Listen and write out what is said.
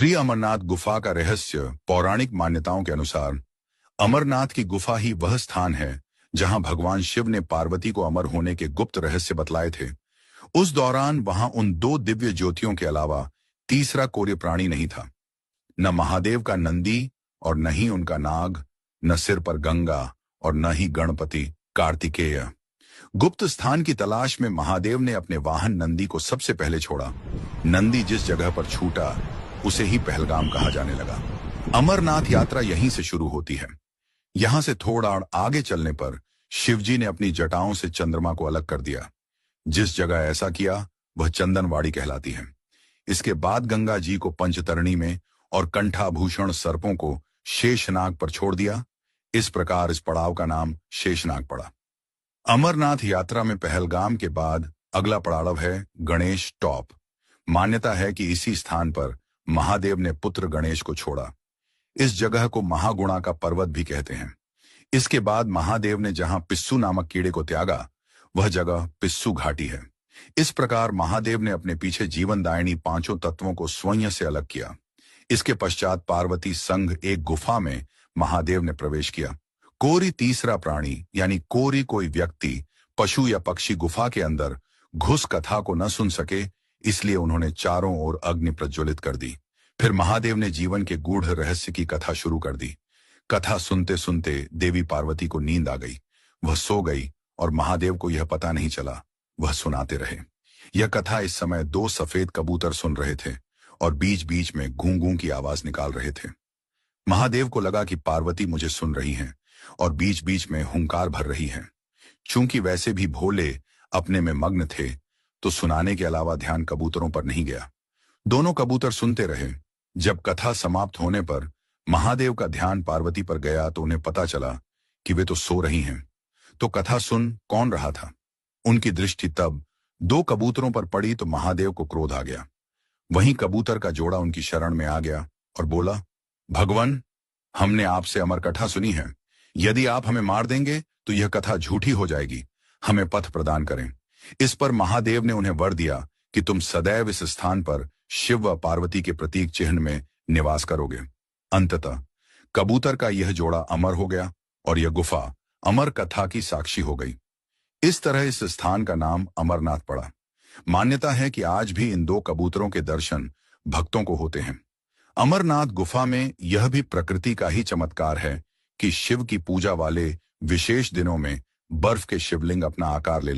श्री अमरनाथ गुफा का रहस्य पौराणिक मान्यताओं के अनुसार अमरनाथ की गुफा ही वह स्थान है जहां भगवान शिव ने पार्वती को अमर होने के गुप्त रहस्य बतलाए थे। उस दौरान वहां उन दो दिव्य ज्योतियों के अलावा तीसरा कोई प्राणी नहीं था। न महादेव का नंदी और न ही उनका नाग, न सिर पर गंगा और न ही गणपति कार्तिकेय। गुप्त स्थान की तलाश में महादेव ने अपने वाहन नंदी को सबसे पहले छोड़ा। नंदी जिस जगह पर छूटा उसे ही पहलगाम कहा जाने लगा। अमरनाथ यात्रा यहीं से शुरू होती है। यहां से थोड़ा आगे चलने पर शिवजी ने अपनी जटाओं से चंद्रमा को अलग कर दिया। जिस जगह ऐसा किया वह चंदनवाड़ी कहलाती है। इसके बाद गंगा जी को पंचतरणी में और कंठाभूषण सर्पों को शेषनाग पर छोड़ दिया। इस प्रकार इस पड़ाव का नाम शेषनाग पड़ा। अमरनाथ यात्रा में पहलगाम के बाद अगला पड़ाव है गणेश टॉप। मान्यता है कि इसी स्थान पर महादेव ने पुत्र गणेश को छोड़ा। इस जगह को महागुणा का पर्वत भी कहते हैं। इसके बाद महादेव ने जहां पिस्सू नामक कीड़े को त्यागा वह जगह पिस्सू घाटी है। इस प्रकार महादेव ने अपने पीछे जीवनदायिनी पांचों तत्वों को स्वयं से अलग किया। इसके पश्चात पार्वती संग एक गुफा में महादेव ने प्रवेश किया। कोरी तीसरा प्राणी यानी कोरी कोई व्यक्ति, पशु या पक्षी गुफा के अंदर घुस कथा को न सुन सके, इसलिए उन्होंने चारों ओर अग्नि प्रज्वलित कर दी। फिर महादेव ने जीवन के गूढ़ रहस्य की कथा शुरू कर दी। कथा सुनते सुनते देवी पार्वती को नींद आ गई। वह सो गई और महादेव को यह पता नहीं चला। वह सुनाते रहे। यह कथा इस समय दो सफेद कबूतर सुन रहे थे और बीच बीच में गूं गूं की आवाज निकाल रहे थे। महादेव को लगा कि पार्वती मुझे सुन रही हैं और बीच बीच में हुंकार भर रही हैं। चूंकि वैसे भी भोले अपने में मग्न थे तो सुनाने के अलावा ध्यान कबूतरों पर नहीं गया। दोनों कबूतर सुनते रहे। जब कथा समाप्त होने पर महादेव का ध्यान पार्वती पर गया तो उन्हें पता चला कि वे तो सो रही हैं। तो कथा सुन कौन रहा था? उनकी दृष्टि तब दो कबूतरों पर पड़ी तो महादेव को क्रोध आ गया। वहीं कबूतर का जोड़ा उनकी शरण में आ गया और बोला, भगवान, हमने आपसे अमर कथा सुनी है। यदि आप हमें मार देंगे तो यह कथा झूठी हो जाएगी। हमें पथ प्रदान करें। इस पर महादेव ने उन्हें वर दिया कि तुम सदैव इस स्थान पर शिव व पार्वती के प्रतीक चिन्ह में निवास करोगे। अंततः कबूतर का यह जोड़ा अमर हो गया और यह गुफा अमर कथा की साक्षी हो गई। इस तरह इस स्थान का नाम अमरनाथ पड़ा। मान्यता है कि आज भी इन दो कबूतरों के दर्शन भक्तों को होते हैं। अमरनाथ गुफा में यह भी प्रकृति का ही चमत्कार है कि शिव की पूजा वाले विशेष दिनों में बर्फ के शिवलिंग अपना आकार ले